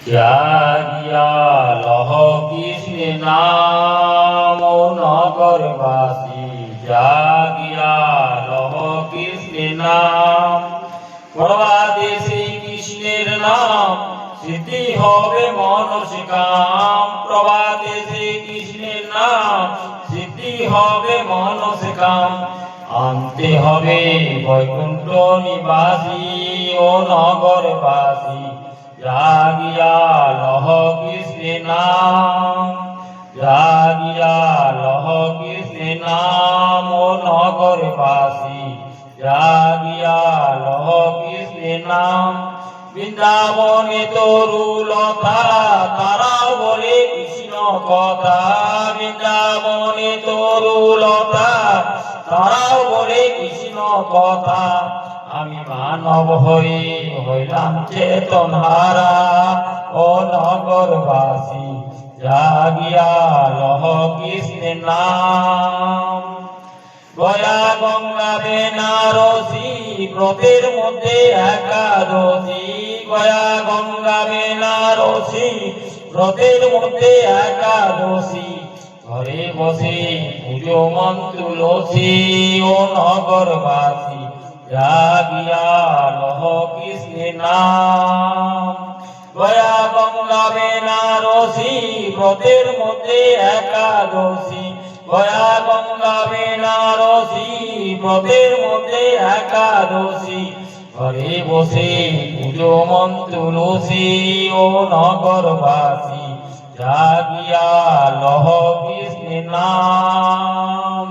জাগিয়া লহ কৃষ্ণ নাম নগরবাসী, জাগিয়া লহ কৃষ্ণ নাম। প্রভাতে শ্রী কৃষ্ণের নাম সিদ্ধি হবে মনসে কাম। প্রভাতে শ্রী কৃষ্ণের নাম সিদ্ধি হবে মনসে কাম। আনতে হবে বৈকুণ্ঠ নিবাসী ও নগরবাসী, জাগিয়া লহ কৃষ্ণ নাম। জাগিয়া লহ কৃষ্ণ নাম ও নগরবাসী, জাগিয়া লহ কৃষ্ণ নাম। বৃন্দাবনে তরুলতা তারাও বলে কৃষ্ণ কথা। বৃন্দাবনে তরুলতা তারাও বলে কৃষ্ণ কথা। আমি মানব হয়ে হইলাম চেতন হারা ও নগরবাসী, জাগিয়া লহ কৃষ্ণ নাম। গয়া গঙ্গা বেনারসি ব্রতের মধ্যে একাদশী। গয়া গঙ্গা বেনারসি ব্রতের মধ্যে একাদশী। ঘরে বসে পুজো মন তুলসী ও নগরবাসী, জাগিয়া লহ কৃষ্ণ নাম। গয়া গঙ্গা বেনারসি ব্রতের মধ্যে একাদশী। গয়া গঙ্গা বেনারসি ব্রতের মধ্যে একাদশী। ঘরে বসে পুজো মন তুলসী ও নগরবাসী, জাগিয়া লহ কৃষ্ণ নাম।